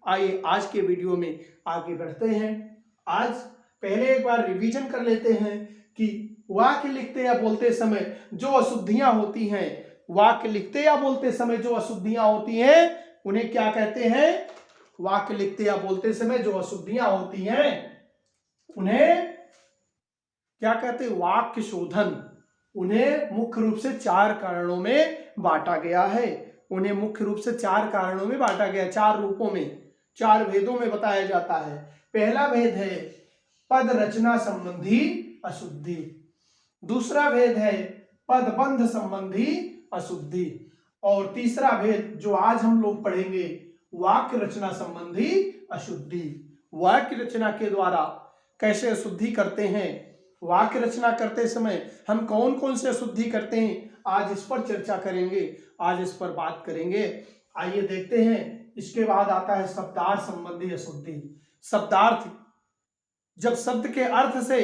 आइए आज के वीडियो में आगे बढ़ते हैं। आज पहले एक बार रिवीजन कर लेते हैं कि वाक्य लिखते या बोलते समय जो अशुद्धियां होती हैं, वाक्य लिखते या बोलते समय जो अशुद्धियां होती हैं उन्हें क्या कहते हैं? वाक्य लिखते या बोलते समय जो अशुद्धियां होती हैं उन्हें क्या कहते हैं? वाक्य शोधन। उन्हें मुख्य रूप से 4 कारणों में बांटा गया है। उन्हें मुख्य रूप से 4 कारणों में बांटा गया, 4 रूपों में, 4 भेदों में बताया जाता है। पहला भेद है पद रचना संबंधी अशुद्धि। दूसरा भेद है पदबंध संबंधी अशुद्धि। और तीसरा भेद जो आज हम लोग पढ़ेंगे, वाक्य रचना संबंधी अशुद्धि। वाक्य रचना के द्वारा कैसे अशुद्धि करते हैं, वाक्य रचना करते समय हम कौन कौन से अशुद्धि करते हैं, आज इस पर चर्चा करेंगे, आज इस पर बात करेंगे। आइए देखते हैं। इसके बाद आता है शब्दार्थ संबंधी अशुद्धि। शब्दार्थ, जब शब्द के अर्थ से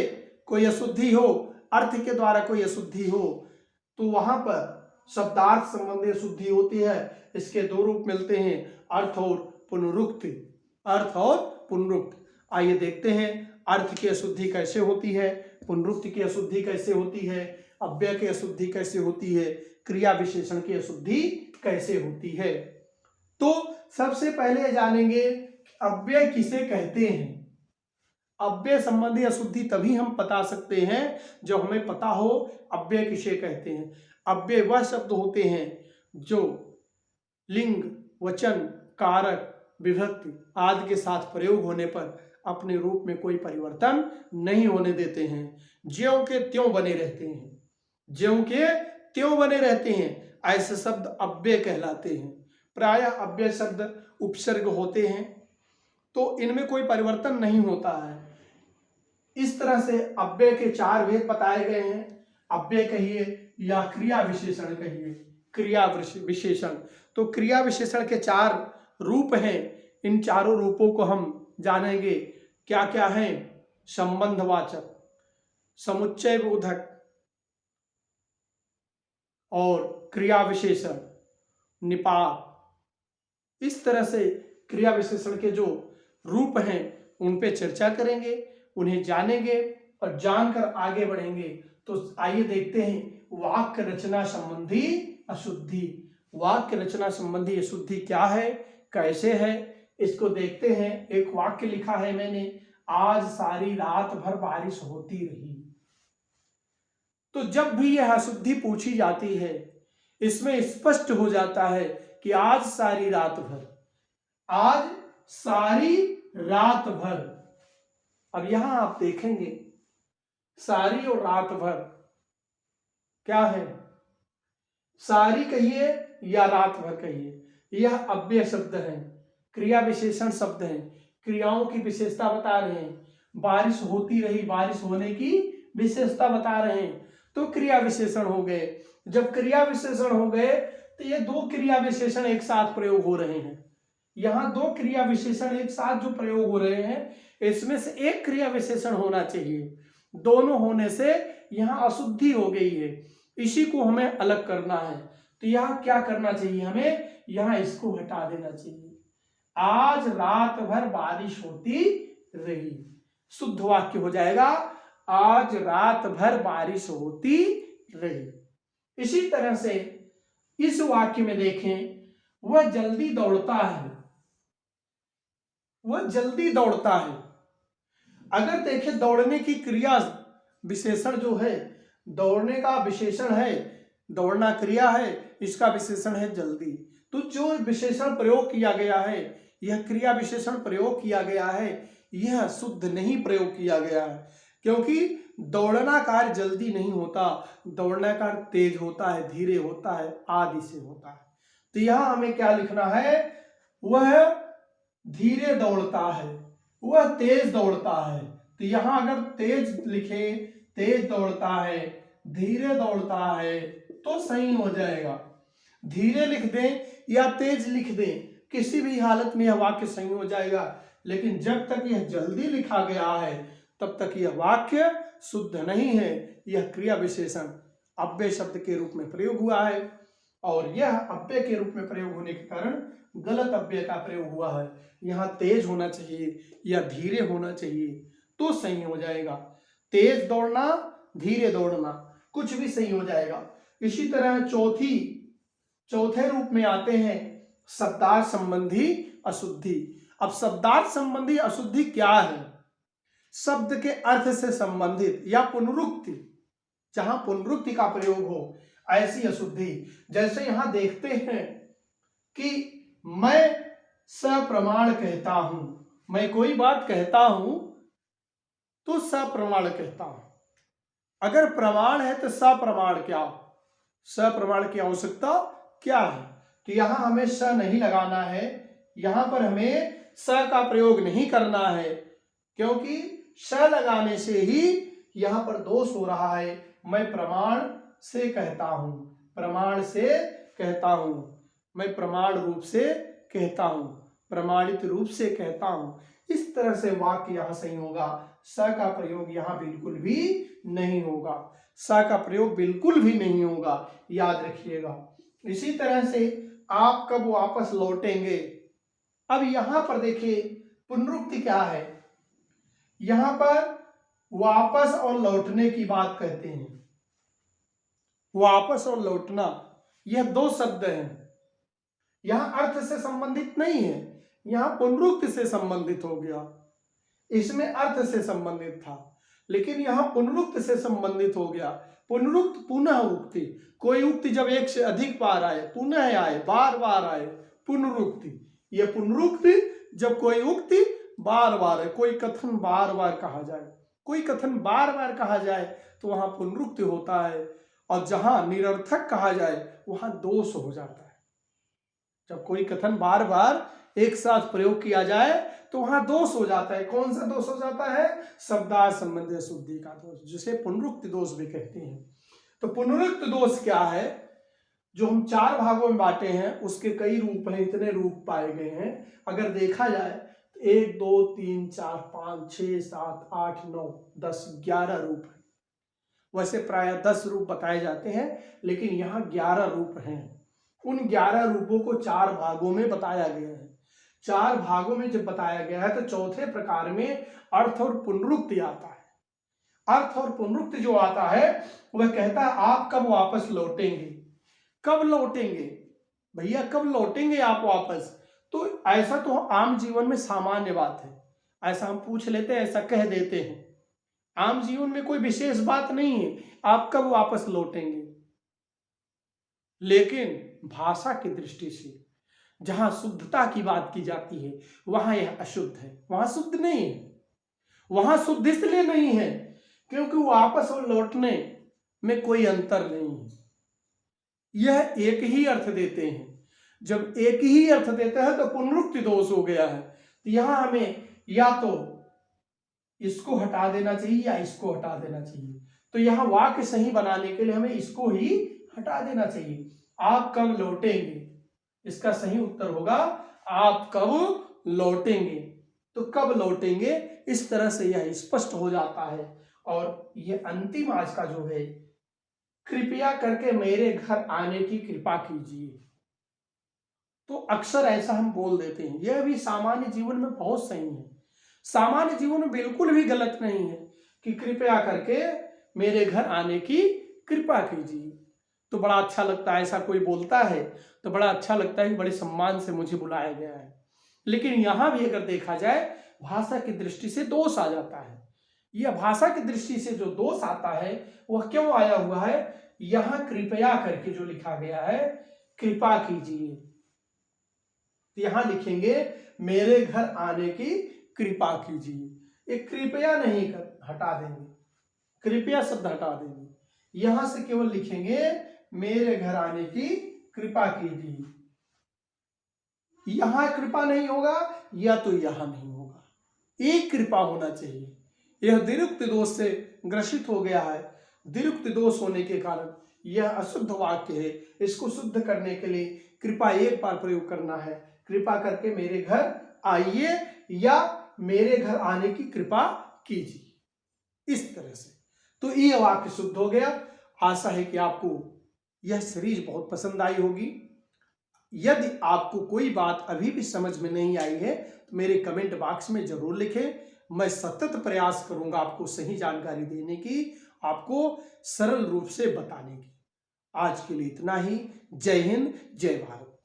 कोई अशुद्धि हो, अर्थ के द्वारा कोई अशुद्धि हो, तो वहां पर शब्दार्थ संबंधी अशुद्धि होती है। इसके 2 रूप मिलते हैं, अर्थ और पुनरुक्ति। अर्थ और पुनरुक्ति। आइए देखते हैं अर्थ की अशुद्धि कैसे होती है, पुनरुक्ति की अशुद्धि कैसे होती है, अव्यय की अशुद्धि कैसे होती है, क्रिया विशेषण की अशुद्धि कैसे होती है। तो सबसे पहले जानेंगे अव्यय किसे कहते हैं। अव्यय संबंधी अशुद्धि तभी हम बता सकते हैं जब हमें पता हो अव्यय किसे कहते हैं। अव्यय वह शब्द होते हैं जो लिंग, वचन, कारक, विभक्ति आदि के साथ प्रयोग होने पर अपने रूप में कोई परिवर्तन नहीं होने देते हैं, ज्यों के त्यों बने रहते हैं, ज्यों के त्यों बने रहते हैं, ऐसे शब्द अव्यय कहलाते हैं। प्रायः अव्यय शब्द उपसर्ग होते हैं, तो इनमें कोई परिवर्तन नहीं होता है। इस तरह से अव्यय के 4 भेद बताए गए हैं। अव्यय कहिए या क्रिया विशेषण कहिए, क्रिया विशेषण। तो क्रिया विशेषण के 4 रूप हैं। इन चारों रूपों को हम जानेंगे। क्या क्या है? संबंधवाचक, समुच्चय बोधक और क्रिया विशेषण, निपात। इस तरह से क्रिया विशेषण के जो रूप हैं उन पे चर्चा करेंगे, उन्हें जानेंगे और जानकर आगे बढ़ेंगे। तो आइए देखते हैं वाक्य रचना संबंधी अशुद्धि। वाक्य रचना संबंधी अशुद्धि क्या है, कैसे है, इसको देखते हैं। एक वाक्य लिखा है मैंने, आज सारी रात भर बारिश होती रही। तो जब भी यह अशुद्धि पूछी जाती है, इसमें स्पष्ट हो जाता है कि आज सारी रात भर, आज सारी रात भर। अब यहां आप देखेंगे सारी और रात भर क्या है, सारी कहिए या रात भर कहिए, यह अव्यय शब्द है, क्रिया विशेषण शब्द है, क्रियाओं की विशेषता बता रहे हैं। बारिश होती रही, बारिश होने की विशेषता बता रहे हैं, तो क्रिया विशेषण हो गए। जब क्रिया विशेषण हो गए तो ये 2 क्रिया विशेषण एक साथ प्रयोग हो रहे हैं। यहाँ 2 क्रिया विशेषण एक साथ जो प्रयोग हो रहे हैं, इसमें से एक क्रिया विशेषण होना चाहिए। दोनों होने से यहाँ अशुद्धि हो गई है, इसी को हमें अलग करना है। तो यहाँ क्या करना चाहिए हमें, यहाँ इसको हटा देना चाहिए। आज रात भर बारिश होती रही, शुद्ध वाक्य हो जाएगा, आज रात भर बारिश होती रही। इसी तरह से इस वाक्य में देखें, वह जल्दी दौड़ता है, वह जल्दी दौड़ता है। अगर देखें दौड़ने की क्रिया विशेषण जो है, दौड़ने का विशेषण है, दौड़ना क्रिया है, इसका विशेषण है जल्दी। तो जो विशेषण प्रयोग किया गया है, यह क्रिया विशेषण प्रयोग किया गया है, यह शुद्ध नहीं प्रयोग किया गया है, क्योंकि दौड़ना कार्य जल्दी नहीं होता, दौड़ना कार्य तेज होता है, धीरे होता है, आदि से होता है। तो यहां हमें क्या लिखना है, वह धीरे दौड़ता है, वह तेज दौड़ता है। तो यहां अगर तेज लिखे, तेज दौड़ता है, धीरे दौड़ता है, तो सही हो जाएगा। धीरे लिख दें या तेज लिख दें, किसी भी हालत में यह वाक्य सही हो जाएगा। लेकिन जब तक यह जल्दी लिखा गया है तब तक यह वाक्य शुद्ध नहीं है। यह क्रिया विशेषण अव्यय शब्द के रूप में प्रयोग हुआ है, और यह अव्यय के रूप में प्रयोग होने के कारण गलत अव्यय का प्रयोग हुआ है। यहाँ तेज होना चाहिए या धीरे होना चाहिए तो सही हो जाएगा। तेज दौड़ना, धीरे दौड़ना, कुछ भी सही हो जाएगा। इसी तरह चौथे रूप में आते हैं शब्दार्थ संबंधी अशुद्धि। अब शब्दार्थ संबंधी अशुद्धि क्या है? शब्द के अर्थ से संबंधित या पुनरुक्ति, जहां पुनरुक्ति का प्रयोग हो ऐसी अशुद्धि। जैसे यहां देखते हैं कि मैं सप्रमाण कहता हूं, मैं कोई बात कहता हूं तो सप्रमाण कहता हूं। अगर प्रमाण है तो सप्रमाण क्या, सप्रमाण की आवश्यकता क्या है? तो यहां हमें स नहीं लगाना है, यहां पर हमें स का प्रयोग नहीं करना है, क्योंकि स लगाने से ही यहां पर दोष हो रहा है। मैं प्रमाण से कहता हूं, प्रमाण से कहता हूं, मैं प्रमाण रूप से कहता हूं, प्रमाणित रूप से कहता हूं। इस तरह से वाक्य यहां सही होगा। स का प्रयोग यहां बिल्कुल भी नहीं होगा, स का प्रयोग बिल्कुल भी नहीं होगा, याद रखिएगा। इसी तरह से आप कब वापस लौटेंगे। अब यहां पर देखिए पुनरुक्ति क्या है, यहां पर वापस और लौटने की बात कहते हैं। वापस और लौटना यह दो शब्द हैं, यहां अर्थ से संबंधित नहीं है, यहां पुनरुक्ति से संबंधित हो गया। इसमें अर्थ से संबंधित था, लेकिन यहां पुनरुक्ति से संबंधित हो गया। पुनरुक्त पुनः उक्ति, कोई उक्ति जब एक से अधिक बार आए, पुनः आए, बार बार आए, पुनरुक्ति। यह पुनरुक्ति जब कोई उक्ति बार बार है, कोई कथन बार बार कहा जाए, कोई कथन बार बार कहा जाए तो वहां पुनरुक्ति होता है। और जहां निरर्थक कहा जाए वहां दोष हो जाता है। जब कोई कथन बार बार एक साथ प्रयोग किया जाए तो वहां दोष हो जाता है। कौन सा दोष हो जाता है? शब्दार्थ संबंधी अशुद्धि का दोष, जिसे पुनरुक्ति दोष भी कहते हैं। तो पुनरुक्त दोष क्या है? जो हम 4 भागों में बांटे हैं उसके कई रूप हैं, इतने रूप पाए गए हैं। अगर देखा जाए तो 1 2 3 4 5 6 7 8 9 10 11 रूप है। वैसे प्राय 10 रूप बताए जाते हैं, लेकिन यहाँ 11 रूप हैं। उन 11 रूपों को 4 भागों में बताया गया है। 4 भागों में जब बताया गया है तो चौथे प्रकार में अर्थ और पुनरुक्ति आता है। अर्थ और पुनरुक्ति जो आता है वह कहता है आप कब वापस लौटेंगे। कब लौटेंगे भैया, कब लौटेंगे आप वापस? तो ऐसा तो आम जीवन में सामान्य बात है, ऐसा हम पूछ लेते हैं, ऐसा कह देते हैं। आम जीवन में कोई विशेष बात नहीं है आप कब वापस लौटेंगे। लेकिन भाषा की दृष्टि से जहां शुद्धता की बात की जाती है वहां यह अशुद्ध है, वहां शुद्ध नहीं है। वहां शुद्ध इसलिए नहीं है क्योंकि वापस और लौटने में कोई अंतर नहीं है, यह एक ही अर्थ देते हैं। जब एक ही अर्थ देते हैं तो पुनरुक्ति दोष हो गया है। तो यहां हमें या तो इसको हटा देना चाहिए या इसको हटा देना चाहिए। तो यहां वाक्य सही बनाने के लिए हमें इसको ही हटा देना चाहिए। आप कब लौटेंगे, इसका सही उत्तर होगा आप कब लौटेंगे। तो कब लौटेंगे, इस तरह से यह स्पष्ट हो जाता है। और यह अंतिम आज का जो है, कृपया करके मेरे घर आने की कृपा कीजिए, तो अक्सर ऐसा हम बोल देते हैं। यह भी सामान्य जीवन में बहुत सही है, सामान्य जीवन में बिल्कुल भी गलत नहीं है कि कृपया करके मेरे घर आने की कृपा कीजिए। तो बड़ा अच्छा लगता है, ऐसा कोई बोलता है तो बड़ा अच्छा लगता है कि बड़े सम्मान से मुझे बुलाया गया है। लेकिन यहां भी अगर देखा जाए भाषा की दृष्टि से दोष आ जाता है। यह भाषा की दृष्टि से जो दोष आता है वह क्यों आया हुआ है? यहां कृपया करके जो लिखा गया है कृपा कीजिए, यहां लिखेंगे मेरे घर आने की कृपा कीजिए। एक कृपया नहीं कर हटा देंगे, कृपया शब्द हटा देंगे, यहां से केवल लिखेंगे मेरे घर आने की कृपा कीजिए। यहां कृपा नहीं होगा या तो यहां नहीं होगा, एक कृपा होना चाहिए। यह द्विरुक्त दोष से ग्रसित हो गया है। द्विरुक्त दोष होने के कारण यह अशुद्ध वाक्य है। इसको शुद्ध करने के लिए कृपा एक बार प्रयोग करना है, कृपा करके मेरे घर आइए या मेरे घर आने की कृपा कीजिए, इस तरह से। तो यह वाक्य शुद्ध हो गया। आशा है कि आपको यह सीरीज बहुत पसंद आई होगी। यदि आपको कोई बात अभी भी समझ में नहीं आई है तो मेरे कमेंट बॉक्स में जरूर लिखें। मैं सतत प्रयास करूंगा आपको सही जानकारी देने की, आपको सरल रूप से बताने की। आज के लिए इतना ही। जय हिंद, जय भारत।